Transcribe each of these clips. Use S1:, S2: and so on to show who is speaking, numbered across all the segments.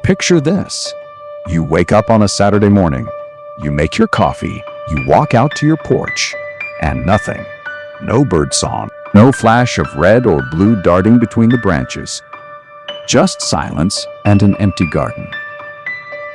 S1: Picture this. You wake up on a Saturday morning, you make your coffee, you walk out to your porch, and nothing. No bird song, no flash of red or blue darting between the branches. Just silence and an empty garden.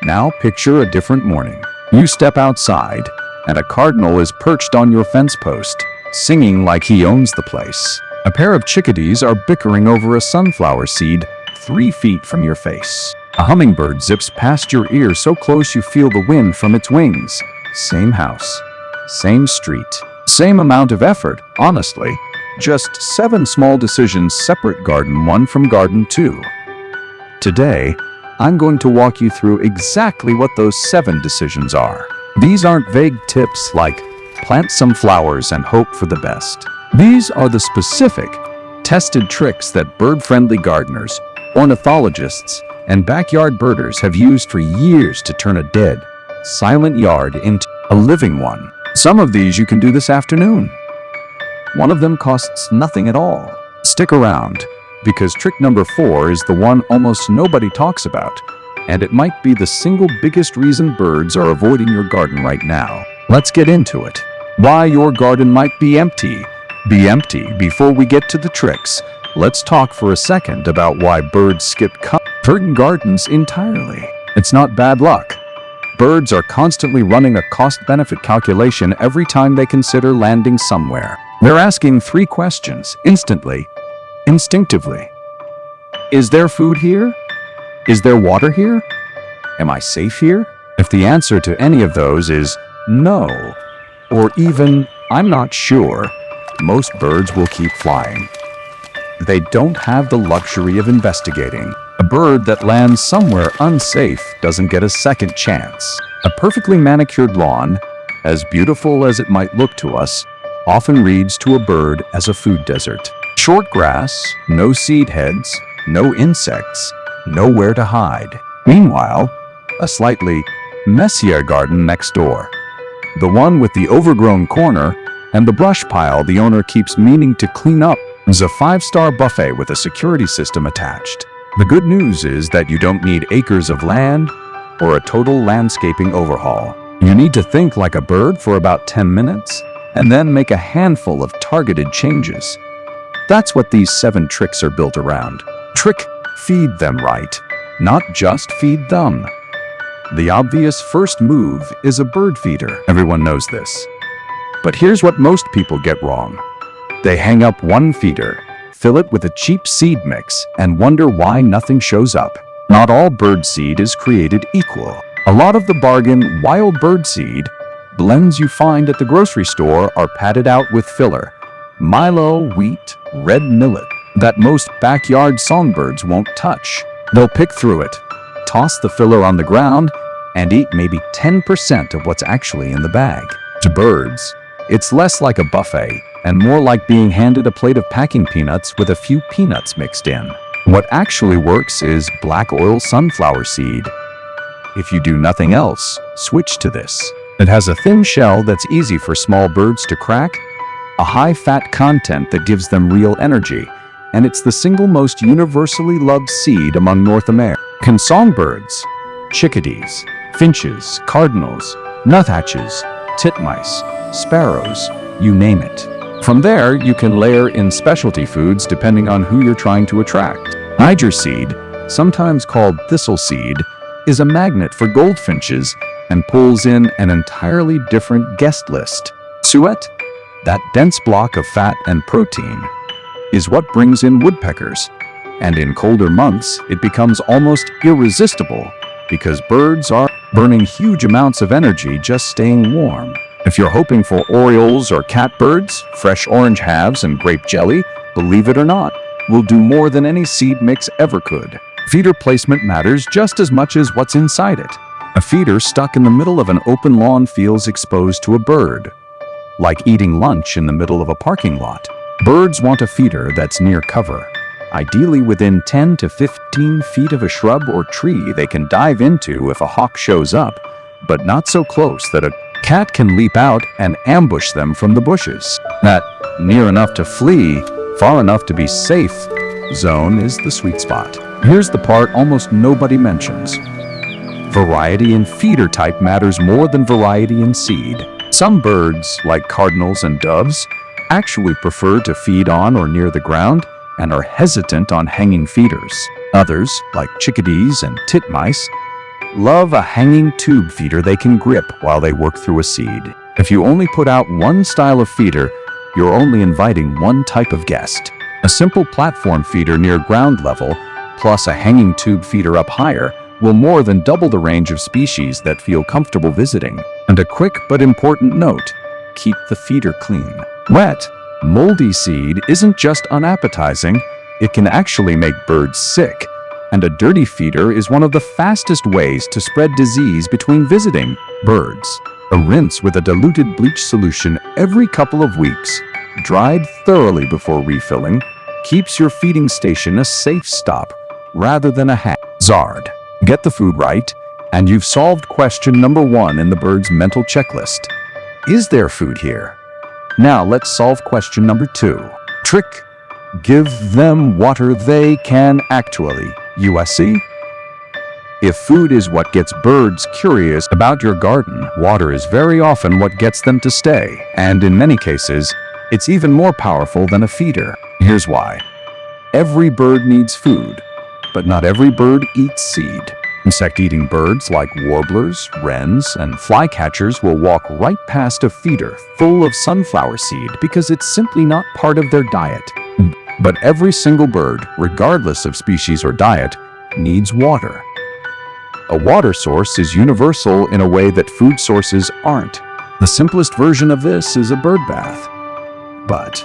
S1: Now picture a different morning. You step outside, and a cardinal is perched on your fence post, singing like he owns the place. A pair of chickadees are bickering over a sunflower seed 3 feet from your face. A hummingbird zips past your ear so close you feel the wind from its wings. Same house, same street, same amount of effort, honestly. Just 7 small decisions separate Garden 1 from Garden 2. Today, I'm going to walk you through exactly what those 7 decisions are. These aren't vague tips like plant some flowers and hope for the best. These are the specific, tested tricks that bird-friendly gardeners, ornithologists, and backyard birders have used for years to turn a dead, silent yard into a living one. Some of these you can do this afternoon. One of them costs nothing at all. Stick around, because trick number 4 is the one almost nobody talks about, and it might be the single biggest reason birds are avoiding your garden right now. Let's get into it. Why your garden might be empty. Before we get to the tricks, let's talk for a second about why birds skip certain gardens entirely. It's not bad luck. Birds are constantly running a cost-benefit calculation every time they consider landing somewhere. They're asking 3 questions instantly, instinctively. Is there food here? Is there water here? Am I safe here? If the answer to any of those is no, or even I'm not sure, most birds will keep flying. They don't have the luxury of investigating. A bird that lands somewhere unsafe doesn't get a second chance. A perfectly manicured lawn, as beautiful as it might look to us, often reads to a bird as a food desert. Short grass, no seed heads, no insects, nowhere to hide. Meanwhile, a slightly messier garden next door. The one with the overgrown corner and the brush pile the owner keeps meaning to clean up is a 5-star buffet with a security system attached. The good news is that you don't need acres of land or a total landscaping overhaul. You need to think like a bird for about 10 minutes and then make a handful of targeted changes. That's what these 7 tricks are built around. Trick: feed them right, not just feed them. The obvious first move is a bird feeder. Everyone knows this. But here's what most people get wrong. They hang up one feeder, fill it with a cheap seed mix, and wonder why nothing shows up. Not all bird seed is created equal. A lot of the bargain wild bird seed blends you find at the grocery store are padded out with filler, milo, wheat, red millet, that most backyard songbirds won't touch. They'll pick through it, toss the filler on the ground, and eat maybe 10% of what's actually in the bag. To birds, it's less like a buffet and more like being handed a plate of packing peanuts with a few peanuts mixed in. What actually works is black oil sunflower seed. If you do nothing else, switch to this. It has a thin shell that's easy for small birds to crack, a high-fat content that gives them real energy, and it's the single most universally loved seed among North American songbirds, chickadees, finches, cardinals, nuthatches, titmice, sparrows, you name it. From there, you can layer in specialty foods depending on who you're trying to attract. Niger seed, sometimes called thistle seed, is a magnet for goldfinches and pulls in an entirely different guest list. Suet, that dense block of fat and protein, is what brings in woodpeckers, and in colder months, it becomes almost irresistible because birds are burning huge amounts of energy just staying warm. If you're hoping for orioles or catbirds, fresh orange halves and grape jelly, believe it or not, will do more than any seed mix ever could. Feeder placement matters just as much as what's inside it. A feeder stuck in the middle of an open lawn feels exposed to a bird, like eating lunch in the middle of a parking lot. Birds want a feeder that's near cover, ideally within 10 to 15 feet of a shrub or tree they can dive into if a hawk shows up, but not so close that a cat can leap out and ambush them from the bushes. That near enough to flee, far enough to be safe zone is the sweet spot. Here's the part almost nobody mentions. Variety in feeder type matters more than variety in seed. Some birds, like cardinals and doves, actually prefer to feed on or near the ground and are hesitant on hanging feeders. Others, like chickadees and titmice, love a hanging tube feeder they can grip while they work through a seed. If you only put out one style of feeder, you're only inviting one type of guest. A simple platform feeder near ground level, plus a hanging tube feeder up higher, will more than double the range of species that feel comfortable visiting. And a quick but important note, keep the feeder clean. Wet, moldy seed isn't just unappetizing, it can actually make birds sick. And a dirty feeder is one of the fastest ways to spread disease between visiting birds. A rinse with a diluted bleach solution every couple of weeks, dried thoroughly before refilling, keeps your feeding station a safe stop rather than a hazard. Get the food right, and you've solved question number 1 in the bird's mental checklist. Is there food here? Now let's solve question number 2. Trick: give them water they can actually. USC? If food is what gets birds curious about your garden, water is very often what gets them to stay. And in many cases, it's even more powerful than a feeder. Here's why. Every bird needs food, but not every bird eats seed. Insect-eating birds like warblers, wrens, and flycatchers will walk right past a feeder full of sunflower seed because it's simply not part of their diet. But every single bird, regardless of species or diet, needs water. A water source is universal in a way that food sources aren't. The simplest version of this is a bird bath. But,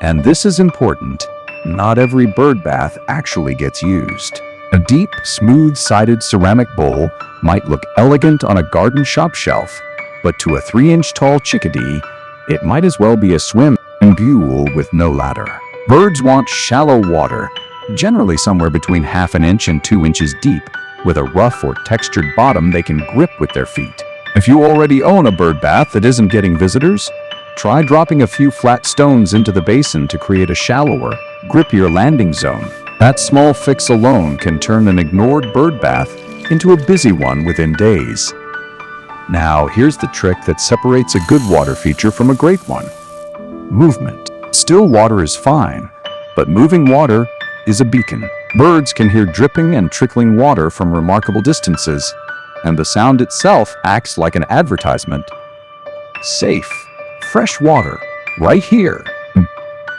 S1: and this is important, not every bird bath actually gets used. A deep, smooth-sided ceramic bowl might look elegant on a garden shop shelf, but to a 3-inch tall chickadee, it might as well be a swimming pool with no ladder. Birds want shallow water, generally somewhere between ½ an inch and 2 inches deep, with a rough or textured bottom they can grip with their feet. If you already own a bird bath that isn't getting visitors, try dropping a few flat stones into the basin to create a shallower, grippier landing zone. That small fix alone can turn an ignored bird bath into a busy one within days. Now, here's the trick that separates a good water feature from a great one. Movement. Still water is fine, but moving water is a beacon. Birds can hear dripping and trickling water from remarkable distances, and the sound itself acts like an advertisement. Safe, fresh water, right here.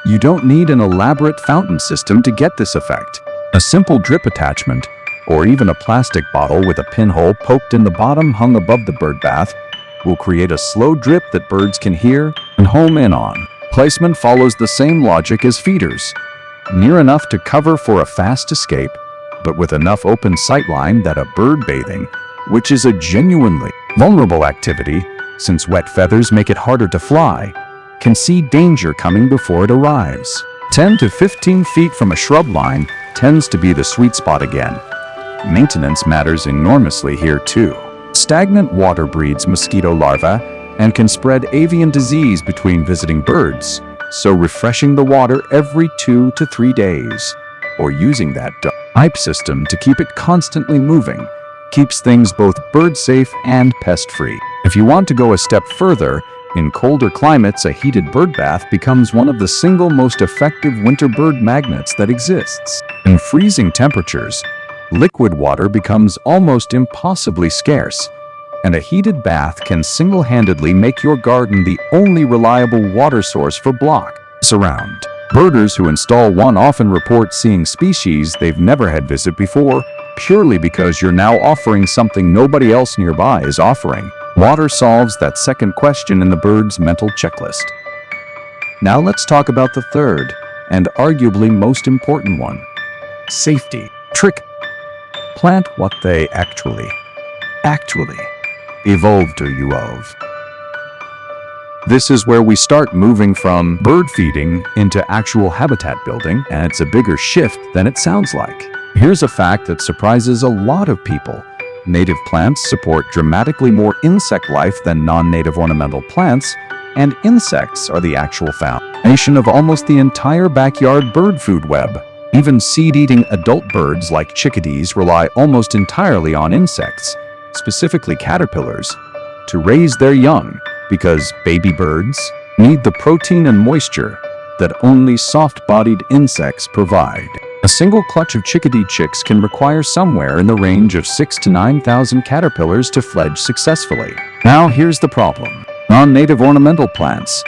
S1: You don't need an elaborate fountain system to get this effect. A simple drip attachment, or even a plastic bottle with a pinhole poked in the bottom hung above the bird bath, will create a slow drip that birds can hear and home in on. Placement follows the same logic as feeders. Near enough to cover for a fast escape, but with enough open sightline that a bird bathing, which is a genuinely vulnerable activity, since wet feathers make it harder to fly, can see danger coming before it arrives. 10 to 15 feet from a shrub line tends to be the sweet spot again. Maintenance matters enormously here too. Stagnant water breeds mosquito larvae and can spread avian disease between visiting birds, so refreshing the water every 2 to 3 days, or using that pipe system to keep it constantly moving, keeps things both bird-safe and pest-free. If you want to go a step further, in colder climates, a heated bird bath becomes one of the single most effective winter bird magnets that exists. In freezing temperatures, liquid water becomes almost impossibly scarce, and a heated bath can single-handedly make your garden the only reliable water source for blocks around. Birders who install one often report seeing species they've never had visit before, purely because you're now offering something nobody else nearby is offering. Water solves that second question in the bird's mental checklist. Now let's talk about the third, and arguably most important one. Safety. Trick. Plant what they actually evolved to you of. This is where we start moving from bird feeding into actual habitat building, and it's a bigger shift than it sounds like. Here's a fact that surprises a lot of people. Native plants support dramatically more insect life than non-native ornamental plants, and insects are the actual foundation of almost the entire backyard bird food web. Even seed-eating adult birds like chickadees rely almost entirely on insects, specifically caterpillars, to raise their young, because baby birds need the protein and moisture that only soft-bodied insects provide. A single clutch of chickadee chicks can require somewhere in the range of 6,000 to 9,000 caterpillars to fledge successfully. Now here's the problem. Non-native ornamental plants,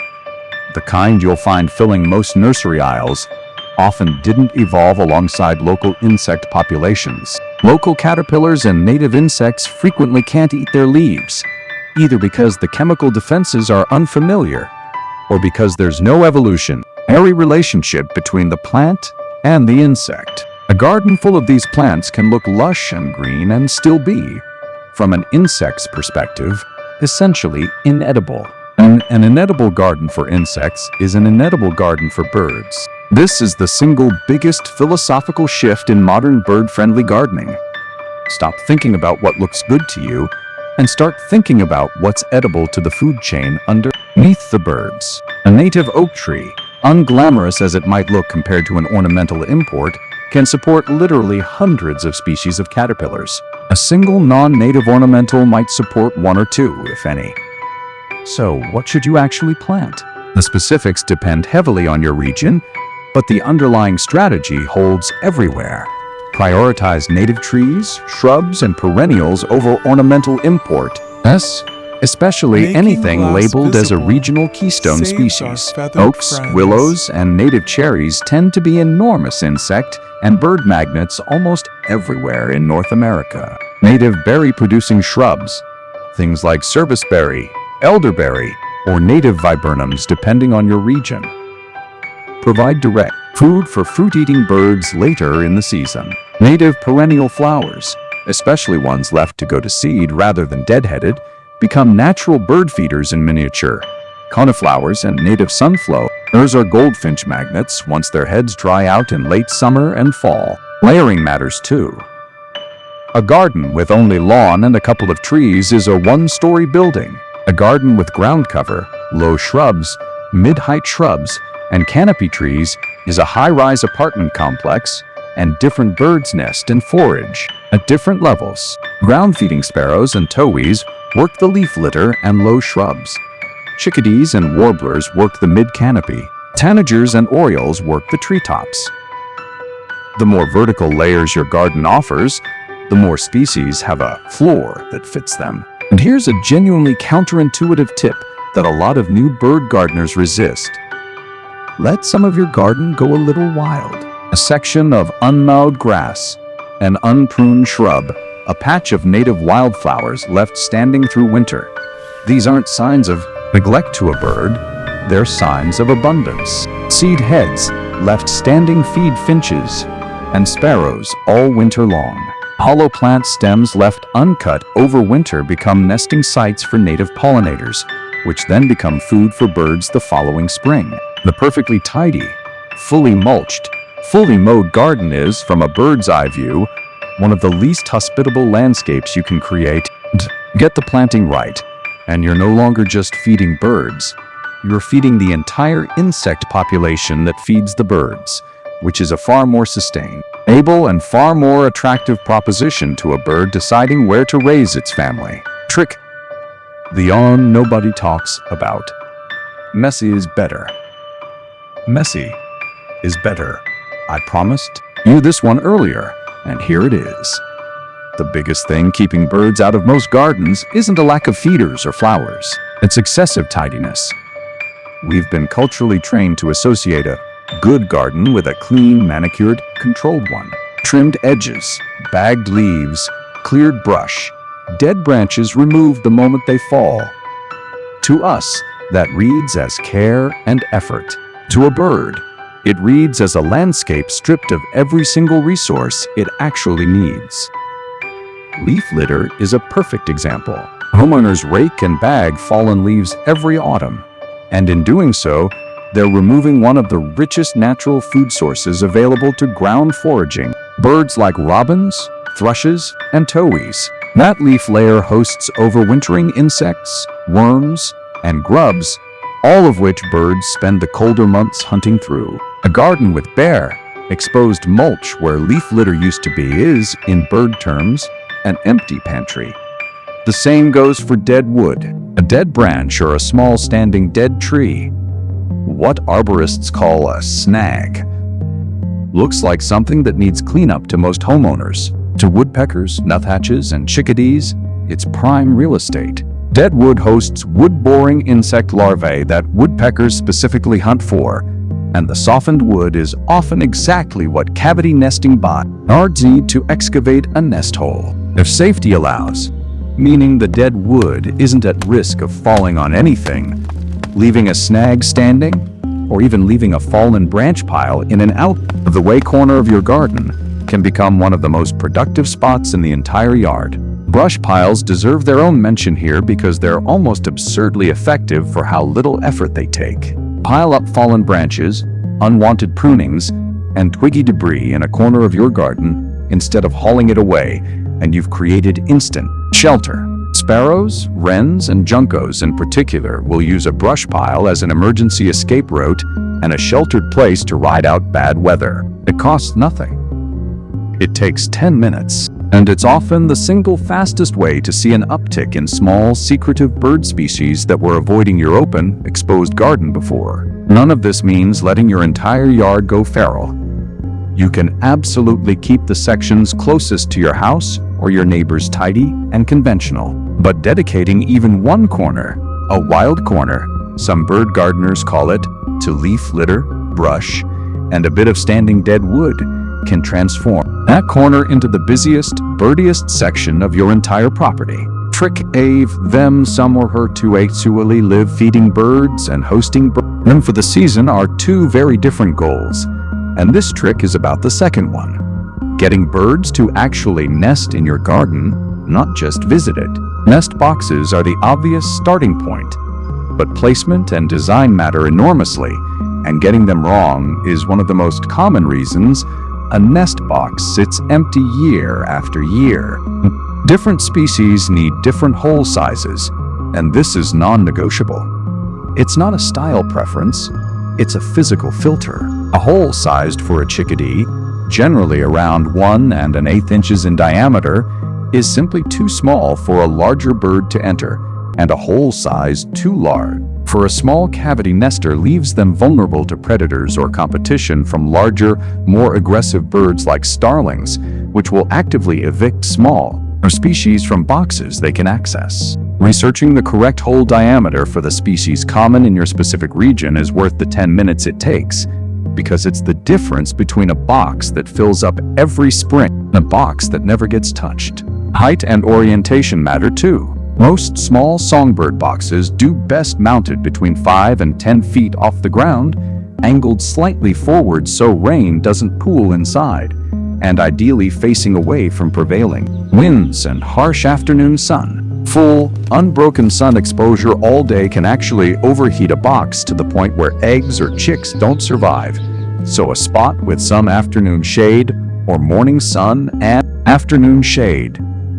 S1: the kind you'll find filling most nursery aisles, often didn't evolve alongside local insect populations. Local caterpillars and native insects frequently can't eat their leaves, either because the chemical defenses are unfamiliar or because there's no evolutionary relationship between the plant and the insect. A garden full of these plants can look lush and green and still be, from an insect's perspective, essentially inedible. An inedible garden for insects is an inedible garden for birds. This is the single biggest philosophical shift in modern bird-friendly gardening. Stop thinking about what looks good to you and start thinking about what's edible to the food chain underneath the birds. A native oak tree, unglamorous as it might look compared to an ornamental import, can support literally hundreds of species of caterpillars. A single non-native ornamental might support one or two, if any. So, what should you actually plant? The specifics depend heavily on your region, but the underlying strategy holds everywhere. Prioritize native trees, shrubs, and perennials over ornamental import. Especially anything labeled as a regional keystone species. Oaks, willows, and native cherries tend to be enormous insect and bird magnets almost everywhere in North America. Native berry-producing shrubs, things like serviceberry, elderberry, or native viburnums depending on your region, provide direct food for fruit-eating birds later in the season. Native perennial flowers, especially ones left to go to seed rather than deadheaded, become natural bird feeders in miniature. Coniflowers and native sunflowers are goldfinch magnets once their heads dry out in late summer and fall. Layering matters too. A garden with only lawn and a couple of trees is a one-story building. A garden with ground cover, low shrubs, mid-height shrubs, and canopy trees is a high-rise apartment complex, and different birds nest and forage at different levels. Ground-feeding sparrows and towhees work the leaf litter and low shrubs. Chickadees and warblers work the mid-canopy. Tanagers and orioles work the treetops. The more vertical layers your garden offers, the more species have a floor that fits them. And here's a genuinely counterintuitive tip that a lot of new bird gardeners resist. Let some of your garden go a little wild. A section of unmowed grass, an unpruned shrub, a patch of native wildflowers left standing through winter. These aren't signs of neglect to a bird, they're signs of abundance. Seed heads left standing feed finches and sparrows all winter long. Hollow plant stems left uncut over winter become nesting sites for native pollinators, which then become food for birds the following spring. The perfectly tidy, fully mulched, fully mowed garden is, from a bird's eye view, one of the least hospitable landscapes you can create. Get the planting right, and you're no longer just feeding birds. You're feeding the entire insect population that feeds the birds, which is a far more sustainable and far more attractive proposition to a bird deciding where to raise its family. Trick. The yawn nobody talks about. Messy is better. Messy is better. I promised you this one earlier, and here it is. The biggest thing keeping birds out of most gardens isn't a lack of feeders or flowers. It's excessive tidiness. We've been culturally trained to associate a good garden with a clean, manicured, controlled one. Trimmed edges, bagged leaves, cleared brush, dead branches removed the moment they fall. To us, that reads as care and effort. To a bird, it reads as a landscape stripped of every single resource it actually needs. Leaf litter is a perfect example. Homeowners rake and bag fallen leaves every autumn, and in doing so, they're removing one of the richest natural food sources available to ground foraging, birds like robins, thrushes, and towhees. That leaf layer hosts overwintering insects, worms, and grubs, all of which birds spend the colder months hunting through. A garden with bare, Exposed mulch where leaf litter used to be is, in bird terms, an empty pantry. The same goes for dead wood, a dead branch or a small standing dead tree. What arborists call a snag looks like something that needs cleanup to most homeowners. To woodpeckers, nuthatches, and chickadees, it's prime real estate. Dead wood hosts wood-boring insect larvae that woodpeckers specifically hunt for, and the softened wood is often exactly what cavity nesting birds need to excavate a nest hole. If safety allows, meaning the dead wood isn't at risk of falling on anything, leaving a snag standing, or even leaving a fallen branch pile in an out-of-the-way corner of your garden can become one of the most productive spots in the entire yard. Brush piles deserve their own mention here because they're almost absurdly effective for how little effort they take. Pile up fallen branches, unwanted prunings, and twiggy debris in a corner of your garden instead of hauling it away, and you've created instant shelter. Sparrows, wrens, and juncos in particular will use a brush pile as an emergency escape route and a sheltered place to ride out bad weather. It costs nothing. It takes 10 minutes, and it's often the single fastest way to see an uptick in small, secretive bird species that were avoiding your open, exposed garden before. None of this means letting your entire yard go feral. You can absolutely keep the sections closest to your house or your neighbors tidy and conventional. But dedicating even one corner, a wild corner, some bird gardeners call it, to leaf litter, brush, and a bit of standing dead wood can transform that corner into the busiest, birdiest section of your entire property. Trick ave them some or her to actually live feeding birds and hosting birds. And for the season are two very different goals, and this trick is about the second one. Getting birds to actually nest in your garden, not just visit it. Nest boxes are the obvious starting point, but placement and design matter enormously, and getting them wrong is one of the most common reasons a nest box sits empty year after year. Different species need different hole sizes, and this is non-negotiable. It's not a style preference, it's a physical filter. A hole sized for a chickadee, generally around 1 1/8 inches in diameter, is simply too small for a larger bird to enter, and a hole size too large for a small cavity nester leaves them vulnerable to predators or competition from larger, more aggressive birds like starlings, which will actively evict small species from boxes they can access. Researching the correct hole diameter for the species common in your specific region is worth the 10 minutes it takes, because it's the difference between a box that fills up every spring and a box that never gets touched. Height and orientation matter too. Most small songbird boxes do best mounted between 5 and 10 feet off the ground, angled slightly forward so rain doesn't pool inside, and ideally facing away from prevailing winds and harsh afternoon sun. Full, unbroken sun exposure all day can actually overheat a box to the point where eggs or chicks don't survive, so a spot with some afternoon shade or morning sun and afternoon shade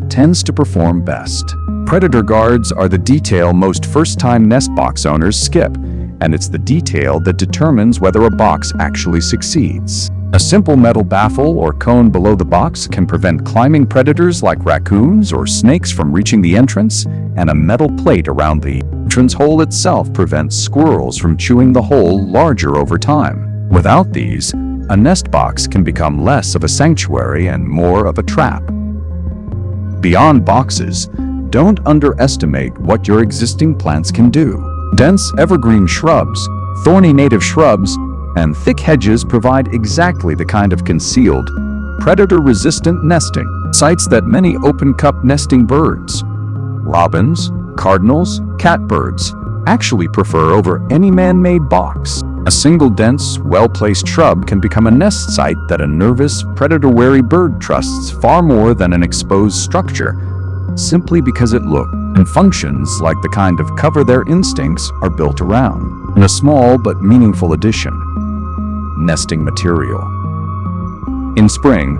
S1: tends to perform best. Predator guards are the detail most first-time nest box owners skip, and it's the detail that determines whether a box actually succeeds. A simple metal baffle or cone below the box can prevent climbing predators like raccoons or snakes from reaching the entrance, and a metal plate around the entrance hole itself prevents squirrels from chewing the hole larger over time. Without these, a nest box can become less of a sanctuary and more of a trap. Beyond boxes, don't underestimate what your existing plants can do. Dense evergreen shrubs, thorny native shrubs, and thick hedges provide exactly the kind of concealed, predator-resistant nesting sites that many open-cup nesting birds, robins, cardinals, catbirds, actually prefer over any man-made box. A single dense, well-placed shrub can become a nest site that a nervous, predator-wary bird trusts far more than an exposed structure, simply because it looks and functions like the kind of cover their instincts are built around. And a small but meaningful addition: nesting material. In spring,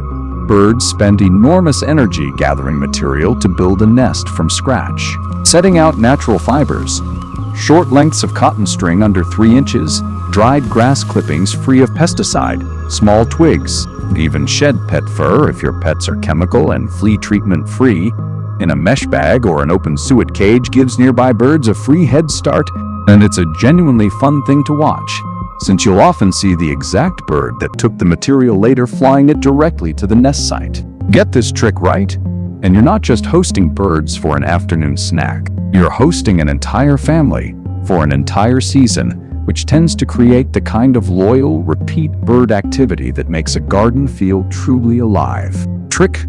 S1: birds spend enormous energy gathering material to build a nest from scratch. Setting out natural fibers, short lengths of cotton string under 3 inches, dried grass clippings free of pesticide, small twigs, even shed pet fur if your pets are chemical and flea treatment free, in a mesh bag or an open suet cage gives nearby birds a free head start, and it's a genuinely fun thing to watch, since you'll often see the exact bird that took the material later flying it directly to the nest site. Get this trick right, and you're not just hosting birds for an afternoon snack. You're hosting an entire family for an entire season, which tends to create the kind of loyal, repeat bird activity that makes a garden feel truly alive. Trick: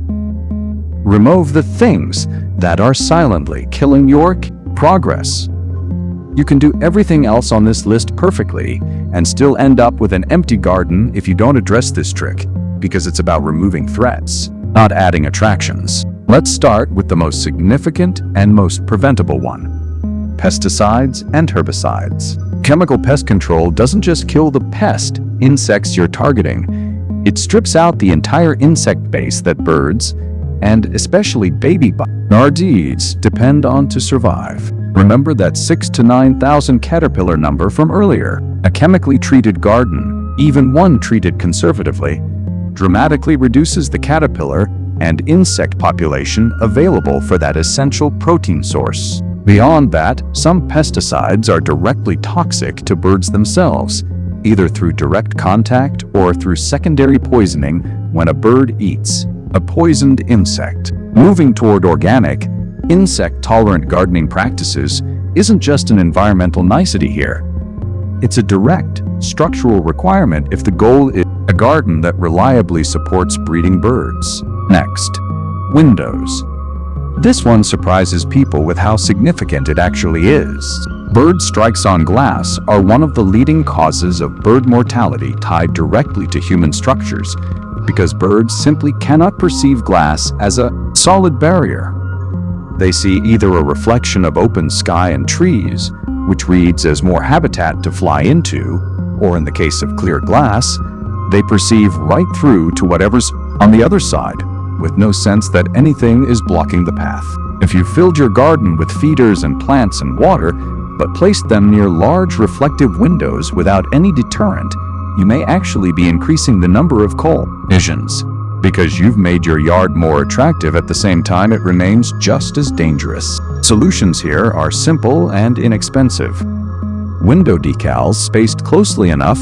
S1: remove the things that are silently killing your progress. You can do everything else on this list perfectly and still end up with an empty garden if you don't address this trick, because it's about removing threats, not adding attractions. Let's start with the most significant and most preventable one: pesticides and herbicides. Chemical pest control doesn't just kill the pest, insects you're targeting. It strips out the entire insect base that birds, and especially baby birds, depend on to survive. Remember that 6,000 to 9,000 caterpillar number from earlier. A chemically treated garden, even one treated conservatively, dramatically reduces the caterpillar and insect population available for that essential protein source. Beyond that, some pesticides are directly toxic to birds themselves, either through direct contact or through secondary poisoning when a bird eats a poisoned insect. Moving toward organic, insect-tolerant gardening practices isn't just an environmental nicety here. It's a direct, structural requirement if the goal is a garden that reliably supports breeding birds. Next, windows. This one surprises people with how significant it actually is. Bird strikes on glass are one of the leading causes of bird mortality tied directly to human structures, because birds simply cannot perceive glass as a solid barrier. They see either a reflection of open sky and trees, which reads as more habitat to fly into, or in the case of clear glass, they perceive right through to whatever's on the other side, with no sense that anything is blocking the path. If you filled your garden with feeders and plants and water, but placed them near large reflective windows without any deterrent, you may actually be increasing the number of collisions, because you've made your yard more attractive at the same time it remains just as dangerous. Solutions here are simple and inexpensive. Window decals spaced closely enough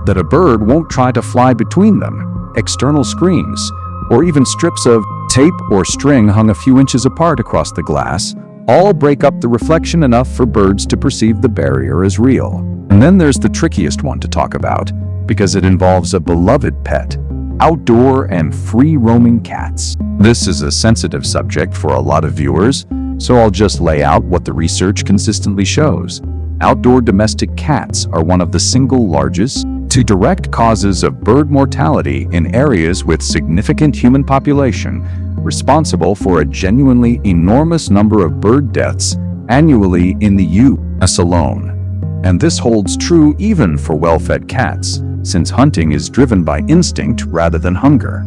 S1: that a bird won't try to fly between them, external screens, or even strips of tape or string hung a few inches apart across the glass, all break up the reflection enough for birds to perceive the barrier as real. And then there's the trickiest one to talk about, because it involves a beloved pet: outdoor and free-roaming cats. This is a sensitive subject for a lot of viewers, so I'll just lay out what the research consistently shows. Outdoor domestic cats are one of the single largest to direct causes of bird mortality in areas with significant human population, responsible for a genuinely enormous number of bird deaths annually in the U.S. alone. And this holds true even for well-fed cats, since hunting is driven by instinct rather than hunger.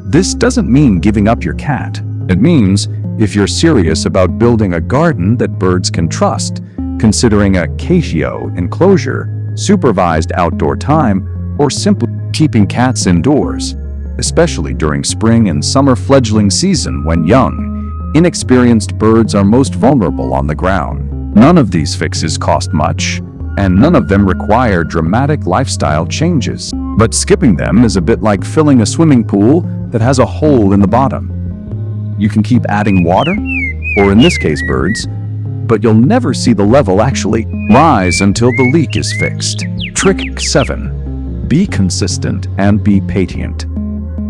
S1: This doesn't mean giving up your cat. It means, if you're serious about building a garden that birds can trust, considering a catio enclosure, supervised outdoor time, or simply keeping cats indoors, especially during spring and summer fledgling season when young, inexperienced birds are most vulnerable on the ground. None of these fixes cost much, and none of them require dramatic lifestyle changes. But skipping them is a bit like filling a swimming pool that has a hole in the bottom. You can keep adding water, or in this case birds, but you'll never see the level actually rise until the leak is fixed. Trick 7. Be consistent and be patient.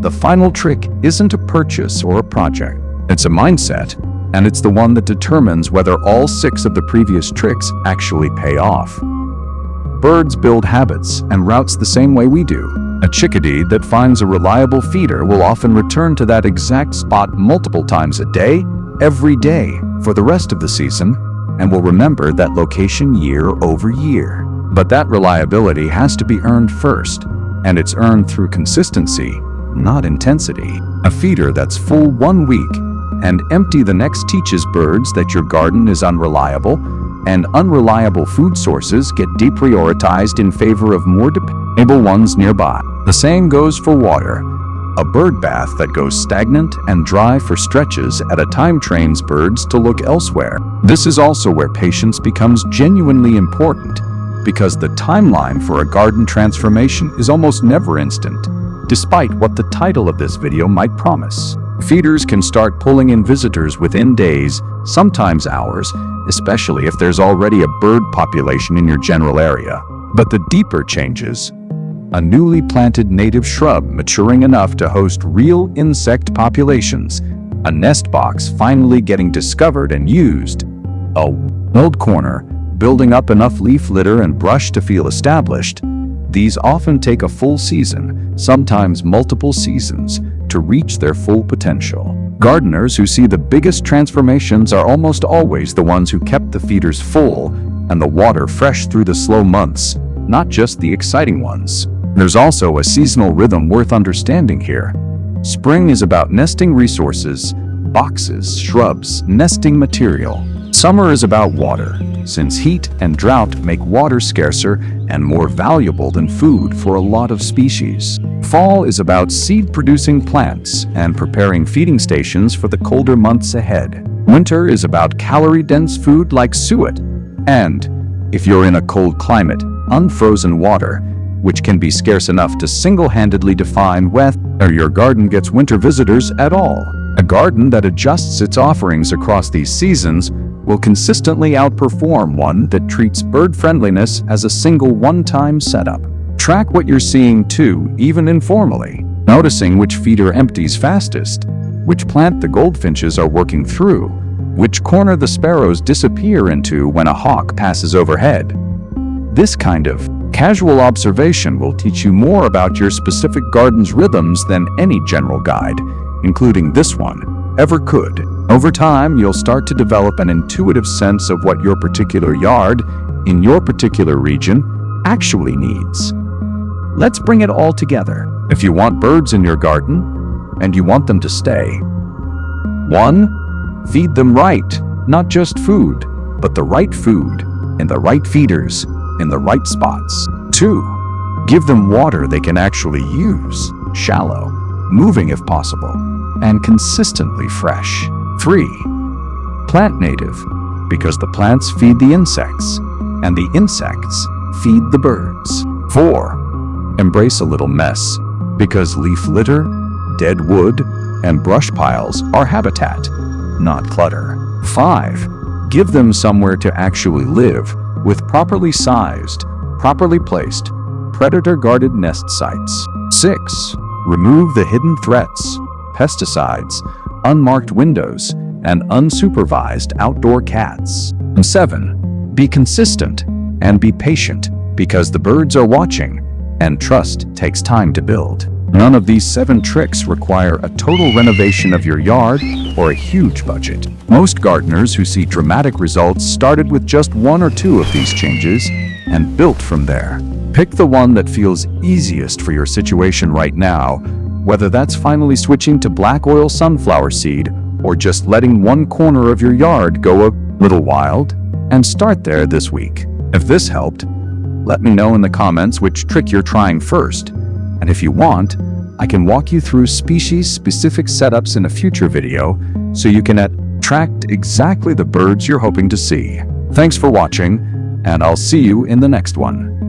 S1: The final trick isn't a purchase or a project. It's a mindset, and it's the one that determines whether all 6 of the previous tricks actually pay off. Birds build habits and routes the same way we do. A chickadee that finds a reliable feeder will often return to that exact spot multiple times a day, every day, for the rest of the season, and will remember that location year over year. But that reliability has to be earned first, and it's earned through consistency, not intensity. A feeder that's full 1 week and empty the next teaches birds that your garden is unreliable, and unreliable food sources get deprioritized in favor of more dependable ones nearby. The same goes for water. A bird bath that goes stagnant and dry for stretches at a time trains birds to look elsewhere. This is also where patience becomes genuinely important, because the timeline for a garden transformation is almost never instant, despite what the title of this video might promise. Feeders can start pulling in visitors within days, sometimes hours, especially if there's already a bird population in your general area. But the deeper changes, a newly planted native shrub maturing enough to host real insect populations, a nest box finally getting discovered and used, a wild corner building up enough leaf litter and brush to feel established. These often take a full season, sometimes multiple seasons, to reach their full potential. Gardeners who see the biggest transformations are almost always the ones who kept the feeders full and the water fresh through the slow months, not just the exciting ones. There's also a seasonal rhythm worth understanding here. Spring is about nesting resources, boxes, shrubs, nesting material. Summer is about water, since heat and drought make water scarcer and more valuable than food for a lot of species. Fall is about seed-producing plants and preparing feeding stations for the colder months ahead. Winter is about calorie-dense food like suet, and, if you're in a cold climate, unfrozen water, which can be scarce enough to single-handedly define whether your garden gets winter visitors at all. A garden that adjusts its offerings across these seasons will consistently outperform one that treats bird friendliness as a single one-time setup. Track what you're seeing too, even informally, noticing which feeder empties fastest, which plant the goldfinches are working through, which corner the sparrows disappear into when a hawk passes overhead. This kind of casual observation will teach you more about your specific garden's rhythms than any general guide, including this one, ever could. Over time, you'll start to develop an intuitive sense of what your particular yard, in your particular region, actually needs. Let's bring it all together. If you want birds in your garden, and you want them to stay, 1. Feed them right, not just food, but the right food, in the right feeders, in the right spots. 2. Give them water they can actually use, shallow, moving if possible, and consistently fresh. 3. Plant native, because the plants feed the insects, and the insects feed the birds. 4. Embrace a little mess, because leaf litter, dead wood, and brush piles are habitat, not clutter. 5. Give them somewhere to actually live, with properly sized, properly placed, predator-guarded nest sites. 6. Remove the hidden threats, pesticides, unmarked windows, and unsupervised outdoor cats. 7. Be consistent and be patient, because the birds are watching, and trust takes time to build. None of these 7 tricks require a total renovation of your yard or a huge budget. Most gardeners who see dramatic results started with just 1 or 2 of these changes and built from there. Pick the one that feels easiest for your situation right now, whether that's finally switching to black oil sunflower seed or just letting one corner of your yard go a little wild, and start there this week. If this helped, let me know in the comments which trick you're trying first. And if you want, I can walk you through species-specific setups in a future video so you can attract exactly the birds you're hoping to see. Thanks for watching, and I'll see you in the next one.